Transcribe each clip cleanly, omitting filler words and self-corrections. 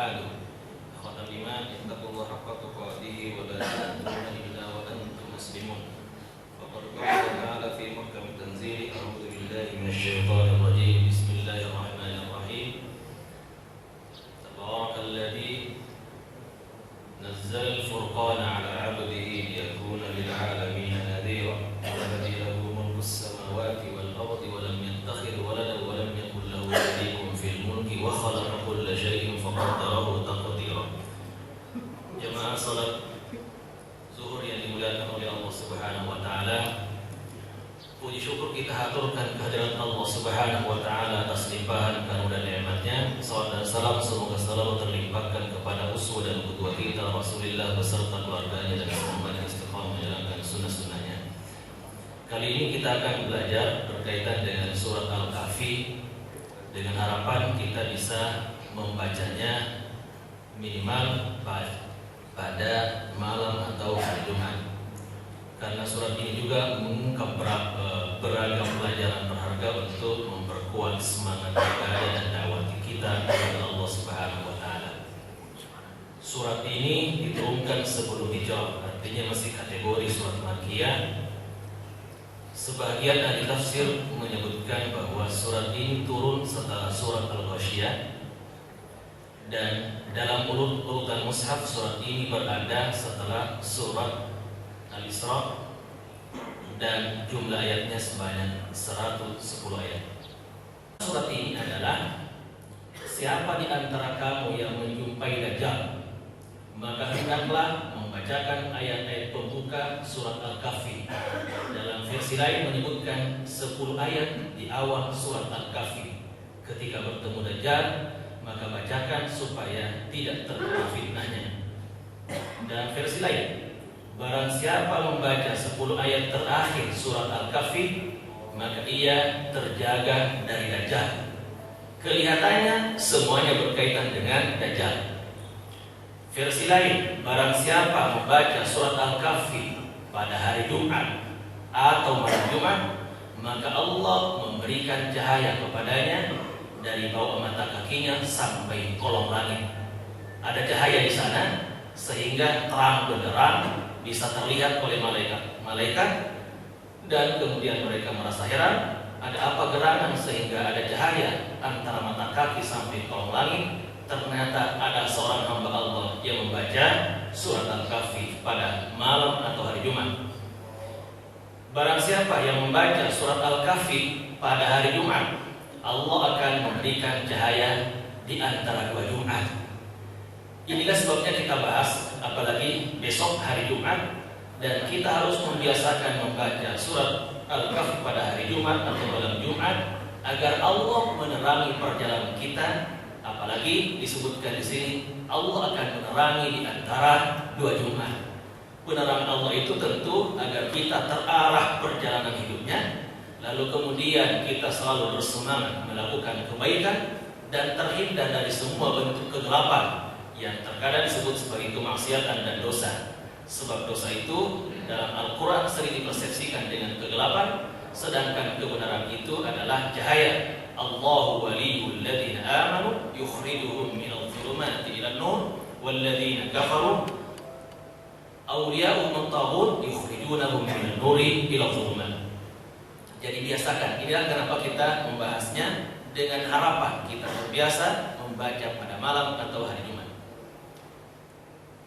بعد أخوة الإيمان اتقوا الله حق تقاته ولا تموتن إلا وأنتم مسلمون فقد قال تعالى في محكم التنزيل أعوذ بالله من الشيطان الرجيم بسم الله الرحمن الرحيم تبارك الذي نزل الفرقان على عبده ليكون للعالمين نذيرا الذي له ملك السماوات والأرض ولم يتخذ ولدا ولم يكن له شريك في الملك وخلق كل شيء فقدره تقديرا. Jemaah salat zuhur yang dimuliakan oleh Allah Subhanahu wa taala, puji syukur kita haturkan kehadirat Allah Subhanahu wa taala atas limpahan karunia nikmat-Nya. Salawat dan salam semoga selalu terlimpahkan kepada uswah dan qudwah kita Rasulullah beserta keluarganya dan semua yang istiqamah menjalankan sunnah-sunnahnya. Kali ini kita akan belajar berkaitan dengan surat Al-Kahfi dengan harapan kita bisa membacanya minimal pada malam atau hari Jumat. Karena surat ini juga mengungkap beragam pelajaran berharga untuk memperkuat semangat ibadah dan dakwah kita kepada Allah Subhanahu wa taala. Surat ini diturunkan sebelum hijrah, artinya masih kategori surat Makkiyah. Sebagian ahli tafsir menyebutkan bahwa surat ini turun setelah surat Al-Ghasyiyah, dan dalam urutan mushaf surat ini berada setelah surat Al-Isra, dan jumlah ayatnya sebanyak 110 ayat. Surat ini adalah siapa di antara kamu yang menjumpai Dajjal, maka hendaklah membacakan ayat-ayat pembuka surat Al-Kahfi. Dalam versi lain menyebutkan 10 ayat di awal surat Al-Kahfi. Ketika bertemu Dajjal, maka bacakan supaya tidak terkena fitnahnya. Dan versi lain, barang siapa membaca 10 ayat terakhir surat Al-Kahfi, maka ia terjaga dari Dajjal. Kelihatannya semuanya berkaitan dengan Dajjal. Versi lain, barang siapa membaca surat Al-Kahfi pada hari Jumat atau malam Jumat, maka Allah memberikan cahaya kepadanya dari bawah mata kakinya sampai kolong langit. Ada cahaya di sana sehingga terang benderang bisa terlihat oleh malaikat, dan kemudian mereka merasa heran, ada apa gerangan sehingga ada cahaya antara mata kaki sampai kolong langit. Ternyata ada seorang hamba Allah yang membaca surat Al-Kahfi pada malam atau hari Jumat. Barang siapa yang membaca surat Al-Kahfi pada hari Jumat, Allah akan memberikan cahaya di antara dua Jumat. Inilah sebabnya kita bahas, apalagi besok hari Jumat, dan kita harus membiasakan membaca surat Al-Kahfi pada hari Jumat atau malam Jumat agar Allah menerangi perjalanan kita. Apalagi disebutkan di sini Allah akan menerangi di antara dua Jumat. Penerangan Allah itu tentu agar kita terarah perjalanan hidupnya, lalu kemudian kita selalu bersemangat melakukan kebaikan dan terhindar dari semua bentuk kegelapan yang terkadang disebut sebagai kemaksiatan dan dosa. Sebab dosa itu dalam Al-Quran sering dipersepsikan dengan kegelapan, sedangkan kebenaran itu adalah cahaya. Allahu waliyul ladzina amanu yukhrijuhum minadh dhulumati ilan nur walladzina kafaru awliya'uhum at-taghut yukhrijunahum minan nuri ila dhulumat. Jadi biasakan, inilah kenapa kita membahasnya dengan harapan kita terbiasa membaca pada malam atau hari Jumat.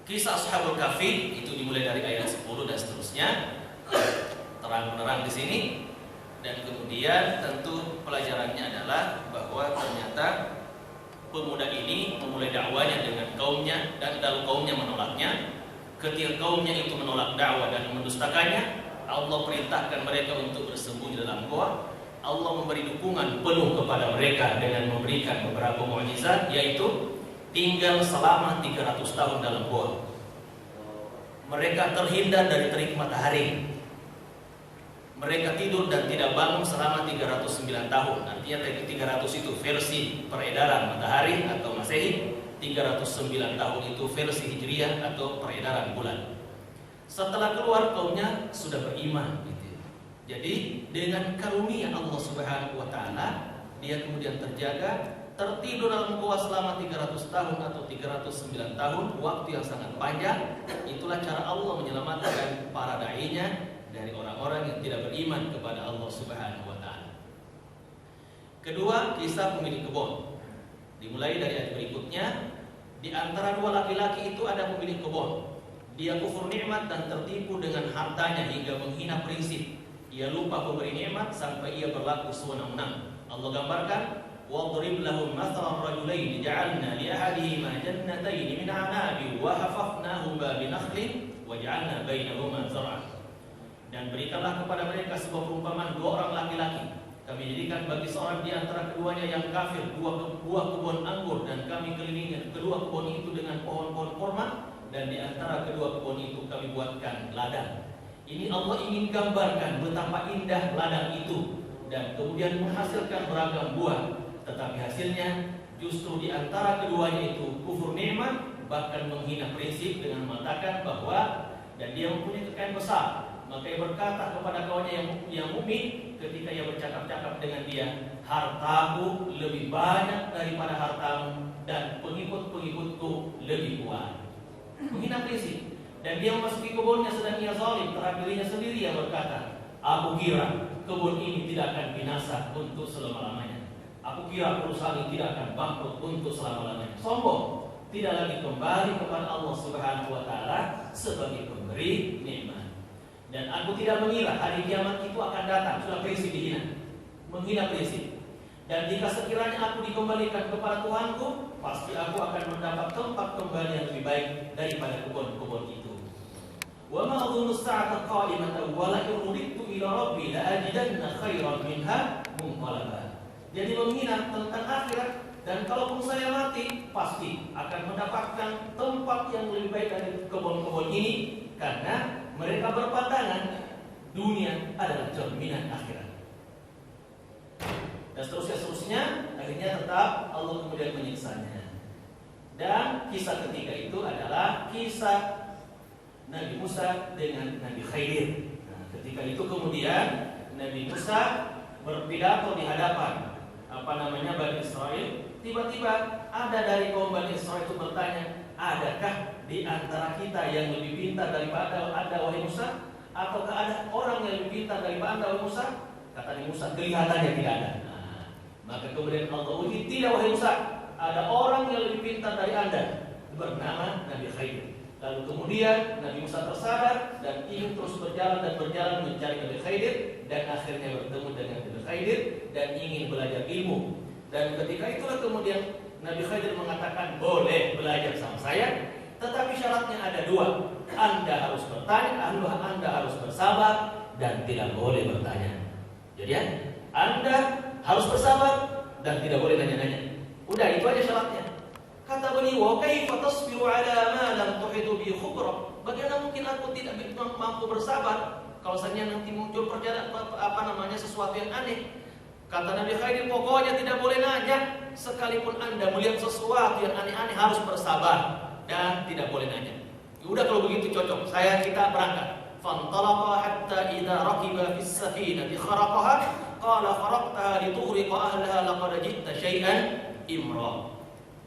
Kisah Ashabul Kahfi itu dimulai dari ayat 10 dan seterusnya, terang-terang di sini. Dan kemudian tentu pelajarannya adalah bahwa ternyata pemuda ini memulai dakwanya dengan kaumnya, dan kalau kaumnya menolaknya, ketika kaumnya itu menolak dakwah dan mendustakannya, Allah perintahkan mereka untuk bersembunyi dalam goa. Allah memberi dukungan penuh kepada mereka dengan memberikan beberapa mukjizat, yaitu tinggal selama 300 tahun dalam goa. Mereka terhindar dari terik matahari. Mereka tidur dan tidak bangun selama 309 tahun. Artinya 300 itu versi peredaran matahari atau Masehi, 309 tahun itu versi Hijriah atau peredaran bulan. Setelah keluar kaumnya sudah beriman gitu. Jadi dengan karunia Allah Subhanahu wa taala, dia kemudian terjaga, tertidur dalam gua selama 300 tahun atau 309 tahun, waktu yang sangat panjang. Itulah cara Allah menyelamatkan para da'inya dari orang-orang yang tidak beriman kepada Allah Subhanahu wa taala. Kedua, kisah pemilik kebun. Dimulai dari ayat berikutnya. Di antara dua laki-laki itu ada pemilik kebun. Dia kufur nikmat dan tertipu dengan hartanya hingga menghina prinsip. Ia lupa pemberi nikmat sampai ia berlaku sewenang-wenang. Allah gambarkan, وَاضْرِبْ لَهُمْ مَثَلًا رَجُلَيْنِ جَعَلْنَا لِأَحَدِهِمَا جَنَّتَيْنِ مِنْ أَعْنَابٍ وَحَفَفْنَاهُمَا بِنَخْلٍ وَجَعَلْنَا بَيْنَهُمَا زَرْعًا. Dan berikanlah kepada mereka sebuah perumpamaan dua orang laki-laki. Kami jadikan bagi seorang di antara keduanya yang kafir buah kebun anggur, dan kami kelilingi kedua kebun itu dengan pohon-pohon kurma, dan di antara kedua kebun itu kami buatkan ladang. Ini Allah ingin gambarkan betapa indah ladang itu dan kemudian menghasilkan beragam buah. Tetapi hasilnya justru di antara keduanya itu kufur nikmat, bahkan menghina prinsip dengan mengatakan bahwa dan dia mempunyai kekayaan besar. Maka ia berkata kepada kawannya yang mukmin ketika ia bercakap-cakap dengan dia, hartaku lebih banyak daripada hartamu dan pengikut-pengikutku lebih kuat. Menghina prinsip. Dan dia memasuki kebunnya sedang ia zalim terhadap dirinya sendiri. Yang berkata, aku kira kebun ini tidak akan binasa untuk selama-lamanya. Aku kira perusahaan ini tidak akan bangkrut untuk selama-lamanya. Sombong, tidak lagi kembali kepada Allah Subhanahu wa taala sebagai pemberi nikmat. Dan aku tidak mengira hari kiamat itu akan datang. Sudah prinsip dihina, menghina prinsip. Dan jika sekiranya aku dikembalikan kepada Tuhanku, pasti aku akan mendapat tempat kembali yang lebih baik daripada kebun-kebun itu. Wa ma adhunnu as-sa'ata qa'imatan wa la in ridtu ila rabbi la ajidanna khairan minha munqalaba. Jadi menghina tentang akhirat, dan kalaupun saya mati pasti akan mendapatkan tempat yang lebih baik dari kebun-kebun ini, karena mereka berpandangan dunia adalah cerminan akhirat. Dan seterusnya, akhirnya tetap Allah kemudian menyiksanya. Dan kisah ketiga itu adalah kisah Nabi Musa dengan Nabi Khidir. Nah, ketika itu kemudian Nabi Musa berpidato di hadapan Bani Israel. Tiba-tiba ada dari kaum Bani Israel itu bertanya, adakah di antara kita yang lebih pintar daripada Anda wahai Musa? Ataukah ada orang yang lebih pintar daripada Anda wahai Musa? Kata Nabi Musa, kelihatannya tidak ada. Nah, maka kemudian Allah uji, tidak wahai Musa, ada orang yang lebih pintar dari Anda, bernama Nabi Khidir. Lalu kemudian Nabi Musa tersadar dan ingin terus berjalan mencari Nabi Khidir, dan akhirnya bertemu dengan Nabi Khidir dan ingin belajar ilmu. Dan ketika itulah kemudian Nabi Khidir mengatakan, boleh belajar sama saya, tetapi syaratnya ada dua. Anda harus bertanya, Anda harus bersabar, dan tidak boleh bertanya. Jadi Anda harus bersabar dan tidak boleh nanya-nanya. Udah, itu aja syaratnya. Kata beliau, wa kaifa tasbiru ala ma lam tuhitu bi khubra? Bagaimana mungkin aku tidak mampu bersabar kalau saja nanti muncul sesuatu yang aneh? Kata Nabi Khidir, pokoknya tidak boleh nanya. Sekalipun Anda melihat sesuatu yang aneh-aneh harus bersabar dan tidak boleh nanya. Udah, kalau begitu cocok. Kita berangkat. Fantalaqa hatta idza raqiba fis safinati kharaqaha qala kharaqtaha litughriqa ahlaha laqad ji'ta syai'an imra.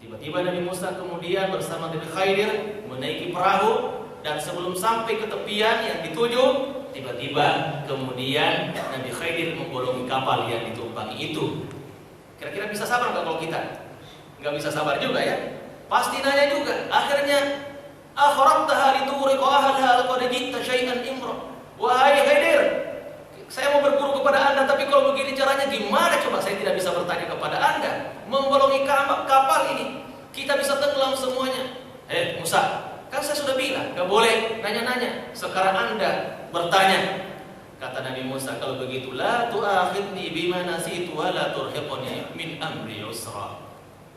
Tiba-tiba Nabi Musa kemudian bersama Nabi Khidir menaiki perahu, dan sebelum sampai ke tepian yang dituju, tiba-tiba kemudian Nabi Khidir membolongi kapal yang ditumpangi itu. Kira-kira bisa sabar nggak kalau kita? Nggak bisa sabar juga ya. Pasti nanya juga. Akhirnya, akhraqtaha litughriqa ahlaha laqad ji'ta syai'an imra. Wahai Khidir, saya mau berguru kepada Anda, tapi kalau begini caranya gimana coba? Saya tidak bisa bertanya kepada Anda. Membolongi kapal ini, kita bisa tenggelam semuanya. Musa, kan saya sudah bilang gak boleh nanya-nanya. Sekarang Anda bertanya. Kata Nabi Musa, kalau begitu la tu'akhidni bima nasitu wa la turhiqni min amri usra.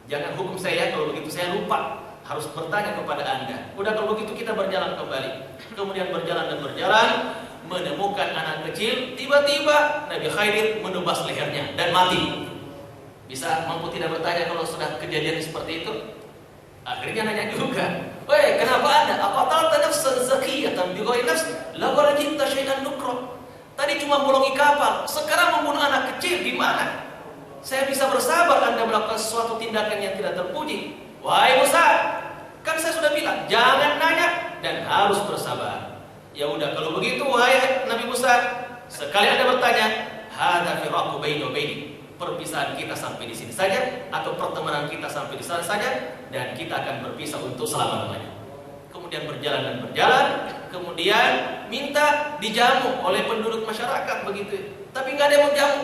Jangan hukum saya kalau begitu saya lupa. Harus bertanya kepada Anda. Udah, kalau begitu kita berjalan kembali. Kemudian berjalan dan berjalan, menemukan anak kecil. Tiba-tiba Nabi Khidir menebas lehernya dan mati. Bisa mampu tidak bertanya kalau sudah kejadian seperti itu? Akhirnya nanya juga, weh, kenapa Anda? Aqatalta nafsan zakiyatan bighairi nafs laqad ji'ta syai'an nukra. Tadi cuma bolongi kapal, sekarang membunuh anak kecil, gimana? Saya bisa bersabar Anda melakukan sesuatu tindakan yang tidak terpuji. Wahai Musa, kan saya sudah bilang jangan nanya dan harus bersabar. Ya udah, kalau begitu wahai Nabi Musa, sekali Anda bertanya, hadza firaqu baini wa baini, perpisahan kita sampai di sini saja, atau pertemanan kita sampai di sana saja, dan kita akan berpisah untuk selama-lamanya. Kemudian berjalan dan berjalan, kemudian minta dijamu oleh penduduk masyarakat begitu. Tapi nggak ada yang mau jamu.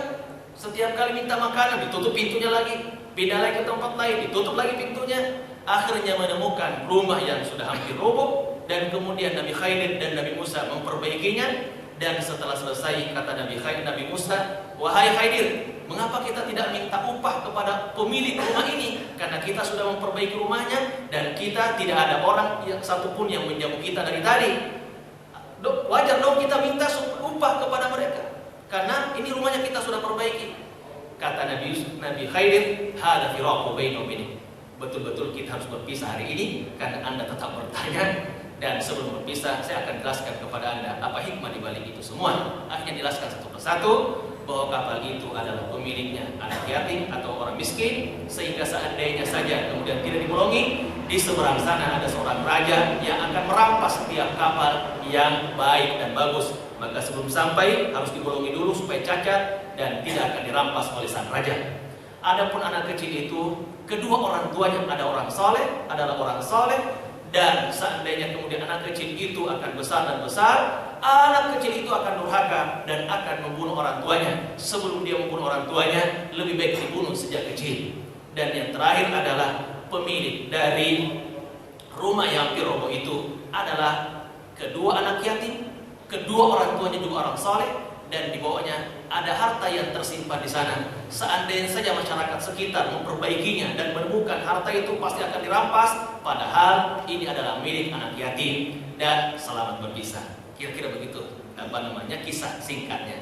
Setiap kali minta makanan ditutup pintunya lagi, pindah lagi ke tempat lain, ditutup lagi pintunya. Akhirnya menemukan rumah yang sudah hampir roboh, dan kemudian Nabi Khidir dan Nabi Musa memperbaikinya. Dan setelah selesai, kata Nabi Musa, wahai Khidir, mengapa kita tidak minta upah kepada pemilik rumah ini? Karena kita sudah memperbaiki rumahnya dan kita tidak ada orang satupun yang menjamu kita dari tadi. Wajar dong kita minta upah kepada mereka, karena ini rumahnya kita sudah perbaiki. Kata Nabi Khidir, hadza firaqu baini wa baini. Betul-betul kita harus berpisah hari ini karena Anda tetap bertanya. Dan sebelum berpisah, saya akan jelaskan kepada Anda apa hikmah di balik itu semua. Akhirnya jelaskan satu persatu bahwa kapal itu adalah pemiliknya anak yatim atau orang miskin, sehingga seandainya saja kemudian tidak dibolongi, di seberang sana ada seorang raja yang akan merampas setiap kapal yang baik dan bagus. Maka sebelum sampai harus dibolongi dulu supaya cacat dan tidak akan dirampas oleh sang raja. Adapun anak kecil itu, kedua orang tuanya adalah orang soleh, dan seandainya kemudian anak kecil itu akan besar dan besar, anak kecil itu akan durhaka dan akan membunuh orang tuanya. Sebelum dia membunuh orang tuanya, lebih baik dibunuh sejak kecil. Dan yang terakhir adalah pemilik dari rumah yang hampir roboh itu adalah kedua anak yatim, kedua orang tuanya juga orang soleh, dan di bawahnya ada harta yang tersimpan di sana. Seandainya saja masyarakat sekitar memperbaikinya dan menemukan harta itu, pasti akan dirampas. Padahal ini adalah milik anak yatim dan selamat berpisah. Kira-kira begitu kisah singkatnya.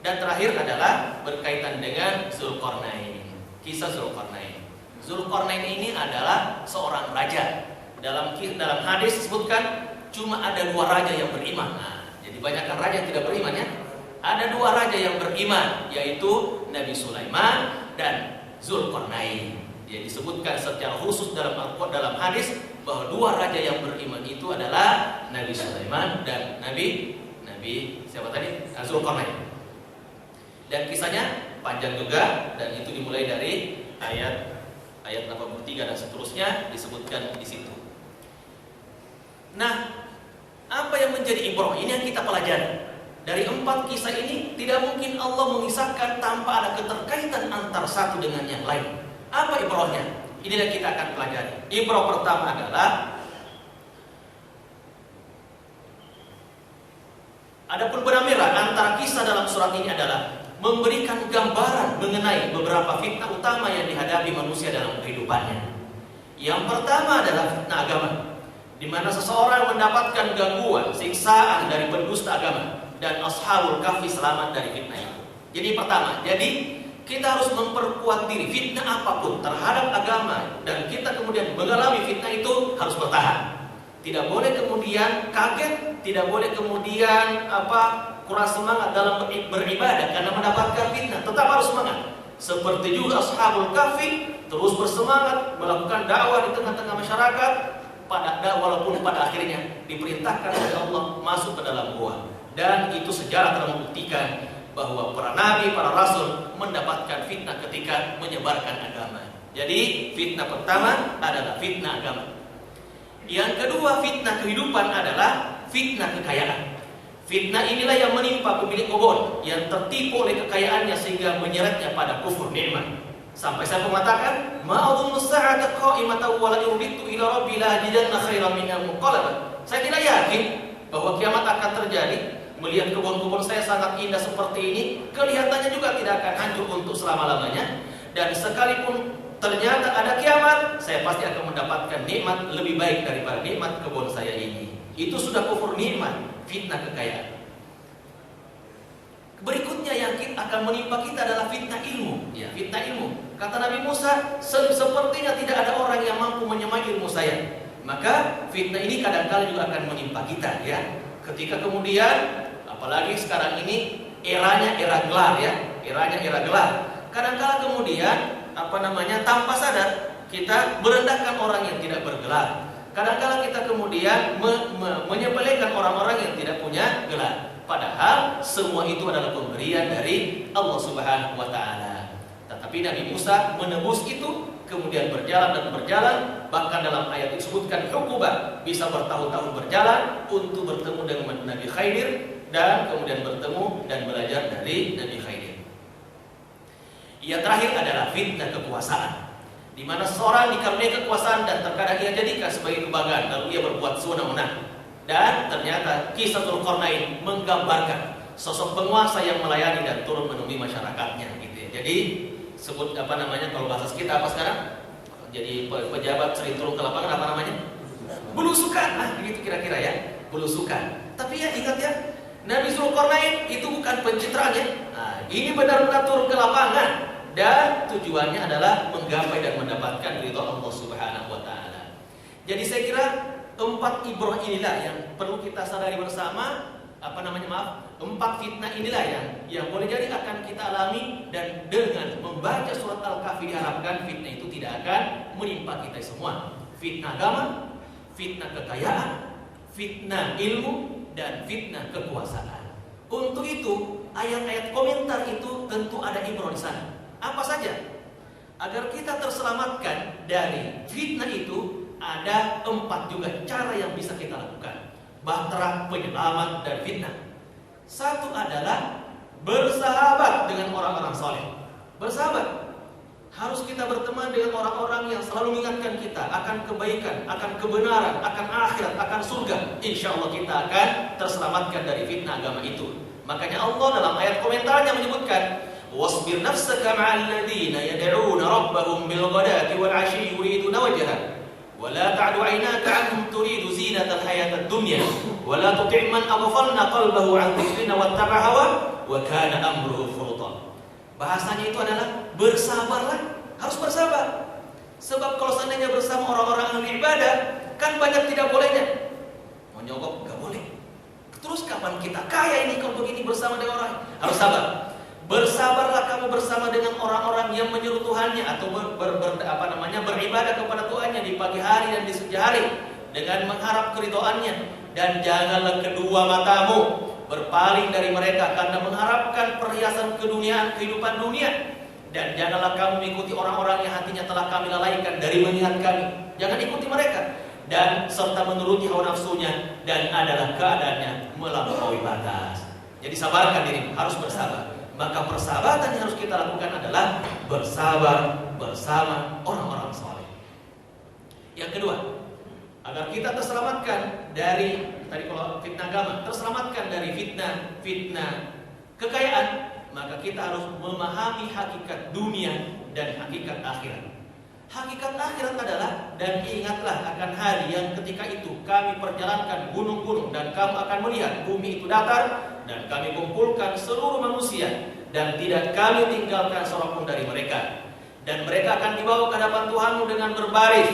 Dan terakhir adalah berkaitan dengan Zulkarnain. Kisah Zulkarnain. Zulkarnain ini adalah seorang raja. Dalam hadis disebutkan cuma ada 2 raja yang beriman. Nah, jadi banyakkan raja yang tidak beriman ya. Ada 2 raja yang beriman, yaitu Nabi Sulaiman dan Zulkarnain. Jadi disebutkan secara khusus dalam hadis bahwa 2 raja yang beriman itu adalah Nabi Sulaiman dan Nabi siapa tadi? Zulkarnain. Dan kisahnya panjang juga, dan itu dimulai dari ayat 83 dan seterusnya disebutkan di situ. Nah, apa yang menjadi ibrah ini yang kita pelajari. Dari 4 kisah ini tidak mungkin Allah mengisahkan tanpa ada keterkaitan antara satu dengan yang lain. Apa ibrahnya? Inilah kita akan pelajari. Ibrah pertama adalah adapun benang merah antara kisah dalam surat ini adalah memberikan gambaran mengenai beberapa fitnah utama yang dihadapi manusia dalam kehidupannya. Yang pertama adalah fitnah agama, di mana seseorang mendapatkan gangguan, siksaan dari pendusta agama. Dan Ashabul Kahfi selamat dari fitnah itu. Jadi pertama, kita harus memperkuat diri. Fitnah apapun terhadap agama dan kita kemudian mengalami fitnah itu harus bertahan. Tidak boleh kemudian kaget, tidak boleh kemudian kurang semangat dalam beribadah karena mendapatkan fitnah. Tetap harus semangat. Seperti juga Ashabul Kahfi terus bersemangat melakukan dakwah di tengah-tengah masyarakat, walaupun pada akhirnya diperintahkan oleh Allah masuk ke dalam gua. Dan itu sejarah telah membuktikan bahwa para nabi, para rasul mendapatkan fitnah ketika menyebarkan agama. Jadi fitnah pertama adalah fitnah agama. Yang kedua, fitnah kehidupan adalah fitnah kekayaan. Fitnah inilah yang menimpa pemilik kebun yang tertipu oleh kekayaannya sehingga menyeretnya pada kufur nikmat. Sampai saya mengatakan, ma'adhunnu sa'ata qa'imatan wa la yuridu ila rabbi la ajidanna khairan minha munqalaban. Saya tidak yakin bahwa kiamat akan terjadi. Melihat kebun-kebun saya sangat indah seperti ini, kelihatannya juga tidak akan hancur untuk selama-lamanya. Dan sekalipun ternyata ada kiamat, saya pasti akan mendapatkan nikmat lebih baik daripada nikmat kebun saya ini. Itu sudah kufur nikmat, fitnah kekayaan. Berikutnya yang akan menimpa kita adalah fitnah ilmu. Ya, fitnah ilmu. Kata Nabi Musa, sepertinya tidak ada orang yang mampu menyamai ilmu saya. Maka fitnah ini kadang-kala juga akan menimpa kita ya. Ketika kemudian, apalagi sekarang ini eranya era gelar ya, eranya era gelar. kadang-kala kemudian tanpa sadar kita merendahkan orang yang tidak bergelar. Kadang-kala kita kemudian menyepelekan orang-orang yang tidak punya gelar. Padahal semua itu adalah pemberian dari Allah Subhanahu wa taala. Tetapi Nabi Musa menebus itu, kemudian berjalan dan berjalan, bahkan dalam ayat disebutkan Uqubah bisa bertahun-tahun berjalan untuk bertemu dengan Nabi Khidir dan kemudian bertemu dan belajar dari Nabi Khidir. Yang terakhir adalah fitnah kekuasaan, di mana seorang dikaruniai kekuasaan dan terkadang ia jadikan sebagai kebanggaan, lalu ia berbuat sewenang-wenang. Dan ternyata kisah Dzulqarnain menggambarkan sosok penguasa yang melayani dan turun menemui masyarakatnya, gitu ya. Jadi sebut kalau bahasa kita apa sekarang? Jadi pejabat sering turun ke lapangan apa namanya? Belusukan. Begitu kira-kira ya, belusukan. Tapi ya ingat ya, Nabi Dzulqarnain itu bukan pencitraan ya. Ini benar-benar turun ke lapangan dan tujuannya adalah menggapai dan mendapatkan ridha Allah Subhanahu wa taala. Jadi saya kira 4 ibrah inilah yang perlu kita sadari bersama. 4 fitnah inilah yang boleh jadi akan kita alami, dan dengan membaca surat Al-Kahfi diharapkan fitnah itu tidak akan menimpa kita semua. Fitnah agama, fitnah kekayaan, fitnah ilmu, dan fitnah kekuasaan. Untuk itu ayat-ayat komentar itu tentu ada ibrah di sana. Apa saja? Agar kita terselamatkan dari fitnah itu, ada 4 juga cara yang bisa kita lakukan. Bahtera penyelamat dari fitnah. Satu adalah bersahabat dengan orang-orang soleh. Bersahabat. Harus kita berteman dengan orang-orang yang selalu mengingatkan kita akan kebaikan, akan kebenaran, akan akhirat, akan surga. Insya Allah kita akan terselamatkan dari fitnah agama itu. Makanya Allah dalam ayat komentarnya menyebutkan, wasbir nafsaka ma'al ladzina yad'una rabbahum bil ghadati wal 'ashyi yuriduna wajha wa la ta'du 'aynaka 'anhum turidu zinatal hayatad dunya wa la tuti' man aghfalna qalbahu 'an dhikrina wattaba'a hawa wa kana amruhu furta. Bahasanya itu adalah bersabarlah, harus bersabar. Sebab kalau seandainya bersama orang-orang ahli ibadah, kan banyak tidak bolehnya. Mau nyogok enggak boleh. Terus kapan kita kaya ini kalau begini bersama dengan orang? Harus sabar. Bersabarlah kamu bersama dengan orang-orang yang menyeru Tuhannya atau beribadah kepada Tuhannya di pagi hari dan di senja hari dengan mengharap keridhoannya, dan janganlah kedua matamu berpaling dari mereka karena mengharapkan perhiasan keduniaan, kehidupan dunia, dan janganlah kamu mengikuti orang-orang yang hatinya telah kami lalaikan dari mengingat kami. Jangan ikuti mereka dan serta menuruti hawa nafsunya, dan adalah keadaannya melampaui batas. Jadi sabarkan dirimu, harus bersabar. Maka persahabatan yang harus kita lakukan adalah bersabar bersama orang-orang saleh. Yang kedua, agar kita terselamatkan dari kalau fitnah agama, terselamatkan dari fitnah kekayaan, maka kita harus memahami hakikat dunia dan hakikat akhirat. Hakikat akhirat adalah, dan ingatlah akan hari yang ketika itu kami perjalankan gunung-gunung dan kamu akan melihat bumi itu datar, dan kami kumpulkan seluruh manusia dan tidak kami tinggalkan seorang pun dari mereka, dan mereka akan dibawa ke hadapan Tuhanmu dengan berbaris.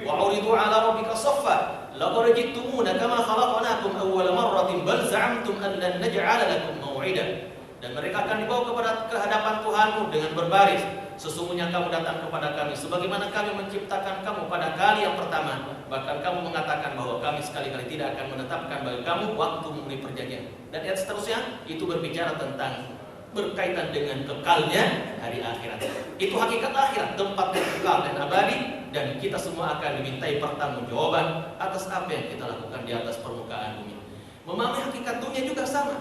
Wa uridu ala rabbika saffa laqad ji'tumuna kama khalaqnakum awwala marratin bal za'amtum an lan naj'ala lakum maw'ida. Dan mereka akan dibawa ke hadapan Tuhanmu dengan berbaris. Sesungguhnya kamu datang kepada kami sebagaimana kami menciptakan kamu pada kali yang pertama. Bahkan kamu mengatakan bahwa kami sekali-kali tidak akan menetapkan bagi kamu waktu memenuhi perjanjian. Dan ayat seterusnya itu berbicara tentang berkaitan dengan kekalnya hari akhirat. Itu hakikat akhirat, tempat yang kekal dan abadi, dan kita semua akan dimintai pertanggungjawaban atas apa yang kita lakukan di atas permukaan bumi. Memahami hakikat dunia juga sama.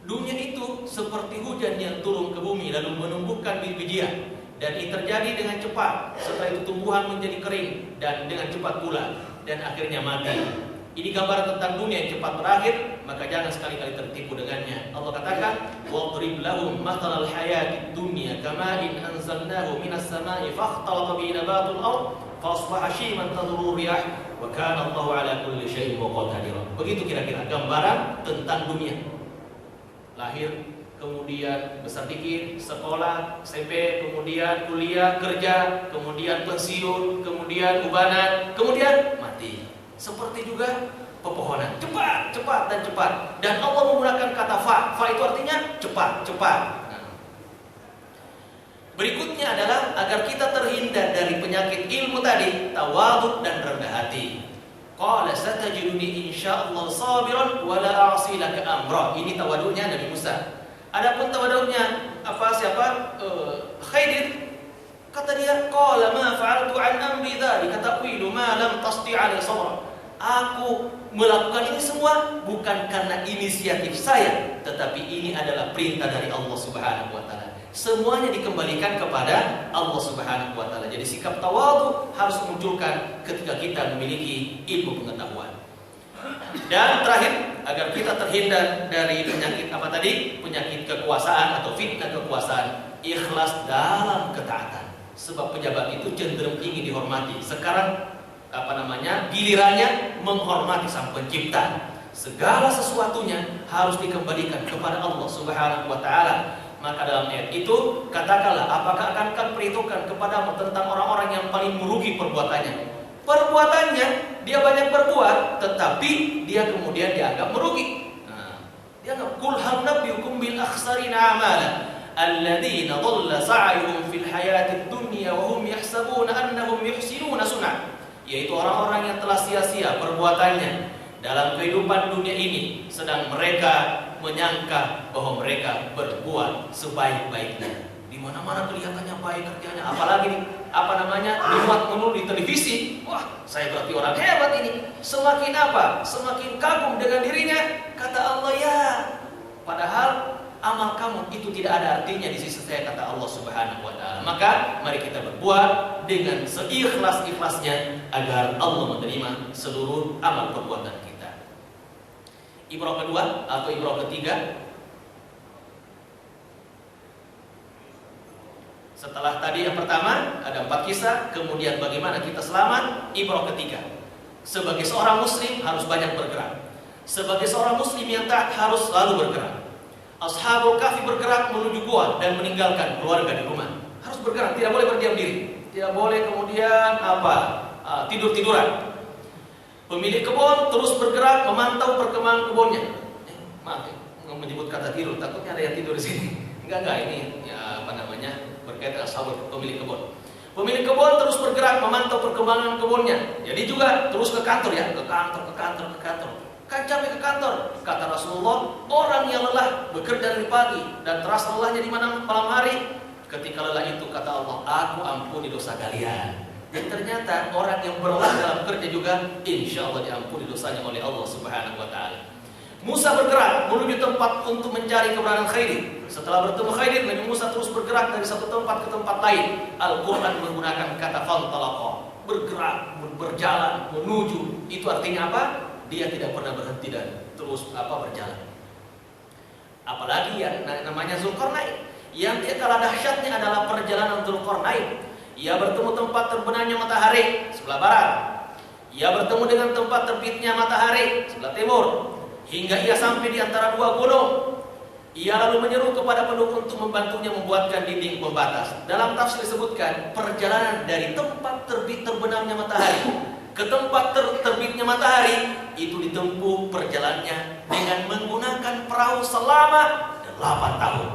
Dunia itu seperti hujan yang turun ke bumi lalu menumbuhkan biji-bijian, dan ini terjadi dengan cepat. Setelah itu tumbuhan menjadi kering dan dengan cepat pula, dan akhirnya mati. Ini gambaran tentang dunia yang cepat berakhir, maka jangan sekali-kali tertipu dengannya. Allah katakan, "Wadrib lahum mathalal hayatid dunya kama'in anzalnahu minas sama'i fakhtalata bihi nabatul ardh fa hashiman tadhuru riyah wa kana Allahu 'ala kulli syai'in qadira." Begitu kira-kira gambaran tentang dunia. Lahir, kemudian besar dikit, sekolah, SMP, kemudian kuliah, kerja, kemudian pensiun, kemudian ubanan, kemudian mati. Seperti juga pepohonan, cepat, cepat dan cepat. Dan Allah menggunakan kata fa. Fa itu artinya cepat, cepat. Berikutnya adalah agar kita terhindar dari penyakit ilmu tadi, tawadhu dan rendah hati. Qala satajiduni insyaallah sabiran wa la a'si laka amra. Ini tawadhunya Nabi Musa. Adapun tawadhunya Khidir, kata dia, qala ma fa'altu an amri dzalika ta'wilu ma lam tasti' alaihi sabra. Aku melakukan ini semua bukan karena inisiatif saya, tetapi ini adalah perintah dari Allah Subhanahu wa taala. Semuanya dikembalikan kepada Allah Subhanahu wa taala. Jadi sikap tawadhu harus munculkan ketika kita memiliki ilmu pengetahuan. Dan terakhir, agar kita terhindar dari penyakit apa tadi? Penyakit kekuasaan atau fitnah kekuasaan, ikhlas dalam ketaatan. Sebab pejabat itu cenderung ingin dihormati. Sekarang gilirannya menghormati Sang Pencipta. Segala sesuatunya harus dikembalikan kepada Allah Subhanahu wa taala. Maka dalam ayat itu katakanlah, apakah akan perhitungkan kepadamu tentang orang-orang yang paling merugi perbuatannya? Perbuatannya dia banyak berbuat, tetapi dia kemudian dianggap merugi. Dia anggap qul hal nabiyukum bil akhsarina a'mala alladziina dhalla sa'yuhum fil hayatid dunya wa hum yahsabuna annahum yuhsinuna sun'a. Yaitu orang-orang yang telah sia-sia perbuatannya dalam kehidupan dunia ini, sedang mereka menyangka bahwa mereka berbuat sebaik-baiknya. Di mana-mana kelihatannya baik kerjanya, apalagi dimuat melulu di televisi. Wah, saya berarti orang hebat ini. Semakin semakin kagum dengan dirinya. Kata Allah, ya, padahal amal kamu itu tidak ada artinya di sisi saya, kata Allah Subhanahu wa taala. Maka mari kita berbuat dengan seikhlas-ikhlasnya agar Allah menerima seluruh amal perbuatan kita. Ibrah kedua atau ibrah ketiga, setelah tadi yang pertama ada 4 kisah, kemudian bagaimana kita selamat. Ibrah ketiga, sebagai seorang muslim harus banyak bergerak. Sebagai seorang muslim yang taat harus selalu bergerak. Ashabul Kahfi bergerak menuju gua dan meninggalkan keluarga di rumah. Harus bergerak, tidak boleh berdiam diri. Tidak boleh kemudian tidur-tiduran. Pemilik kebun terus bergerak memantau perkembangan kebunnya. Maaf, menyebut kata tidur, takutnya ada yang tidur di sini. Enggak, ini berkaitan ashabul pemilik kebun. Pemilik kebun terus bergerak memantau perkembangan kebunnya. Jadi juga terus ke kantor ya, ke kantor. Kan capek ke kantor. Kata Rasulullah, orang yang lelah bekerja dari pagi dan terasa lelahnya di malam hari, ketika lelah itu kata Allah, aku ampuni dosa kalian. Dan ternyata orang yang berlelah dalam kerja juga insya Allah diampuni dosanya oleh Allah Subhanahu wa taala. Musa bergerak menuju tempat untuk mencari keberadaan Khidir. Setelah bertemu Khidir, Nabi Musa terus bergerak dari satu tempat ke tempat lain. Al-Quran menggunakan kata fantalaqa, bergerak, berjalan, menuju. Itu artinya apa? Dia tidak pernah berhenti dan terus berjalan. Apalagi yang namanya Zulkarnain, yang kalah dahsyatnya adalah perjalanan Zulkarnain. Ia bertemu tempat terbenamnya matahari sebelah barat. Ia bertemu dengan tempat terbitnya matahari sebelah timur, hingga ia sampai di antara 2 gunung. Ia lalu menyeru kepada penduduk untuk membantunya membuatkan dinding pembatas. Dalam tafsir disebutkan perjalanan dari tempat terbit terbenamnya matahari ke tempat terbitnya matahari itu ditempuh perjalanannya dengan menggunakan perahu selama 8 tahun.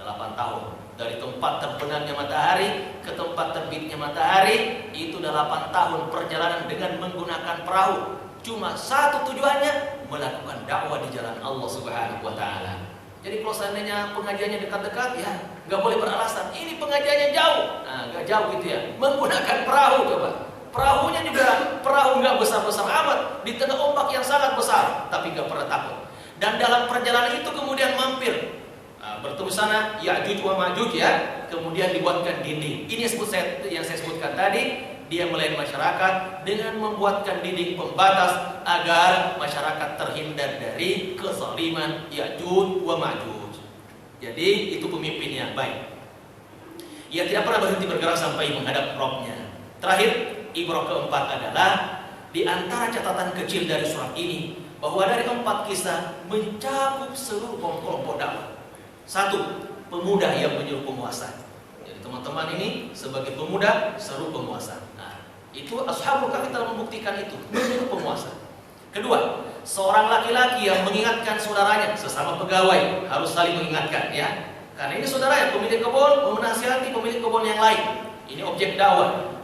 8 tahun. Dari tempat terbenamnya matahari ke tempat terbitnya matahari itu 8 tahun perjalanan dengan menggunakan perahu. Cuma satu tujuannya, melakukan dakwah di jalan Allah Subhanahu wa taala. Jadi kalau seandainya pengajiannya dekat-dekat, ya nggak boleh beralasan ini pengajiannya jauh. Nah, nggak jauh gitu ya. Menggunakan perahu coba. Perahunya juga perahu nggak besar-besar amat di tengah ombak yang sangat besar, tapi nggak pernah takut. Dan dalam perjalanan itu kemudian mampir bertemu sana Ya'juj wa Ma'juj ya. Kemudian dibuatkan dinding. Ini yang saya sebutkan tadi. Dia melayani masyarakat dengan membuatkan dinding pembatas agar masyarakat terhindar dari kezaliman Ya'juj wa Ma'juj. Jadi itu pemimpin yang baik. Ia tidak pernah berhenti bergerak sampai menghadap Rabb-nya. Terakhir, ibrah keempat adalah di antara catatan kecil dari surat ini bahwa dari 4 kisah mencakup seluruh kelompok dakwah. 1, pemuda yang menyuruh penguasa. Jadi teman-teman ini sebagai pemuda seru penguasa. Nah, itu Ashabul Kahfi telah membuktikan itu, menyuruh penguasa. Kedua, seorang laki-laki yang mengingatkan saudaranya, sesama pegawai harus saling mengingatkan ya. Karena ini saudaranya, pemilik kebun menasihati pemilik kebun yang lain. Ini objek dakwah.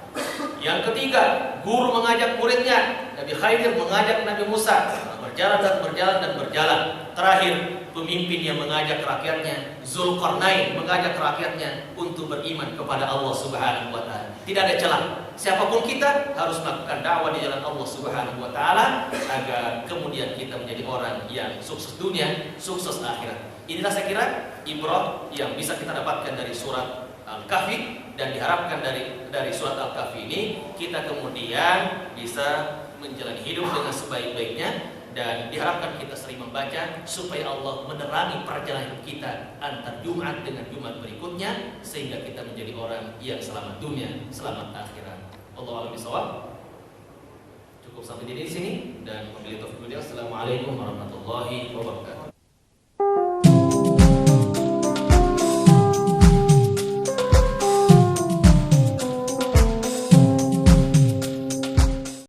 Yang ketiga, guru mengajak muridnya. Nabi Khidir mengajak Nabi Musa berjalan dan berjalan dan berjalan. Terakhir, pemimpin yang mengajak rakyatnya, Zulkarnain mengajak rakyatnya untuk beriman kepada Allah Subhanahu wa taala. Tidak ada celah. Siapapun kita harus melakukan dakwah di jalan Allah Subhanahu wa taala agar kemudian kita menjadi orang yang sukses dunia, sukses akhirat. Inilah saya kira ibrah yang bisa kita dapatkan dari surat Al-Kahfi, dan diharapkan dari surat Al-Kahfi ini kita kemudian bisa menjalani hidup dengan sebaik-baiknya, dan diharapkan kita sering membaca supaya Allah menerangi perjalanan hidup kita antar Jumat dengan Jumat berikutnya, sehingga kita menjadi orang yang selamat dunia, selamat akhirat. Allahu a'lam bishawab. Cukup sampai di sini, dan wabillahi taufiq. Assalamualaikum warahmatullahi wabarakatuh.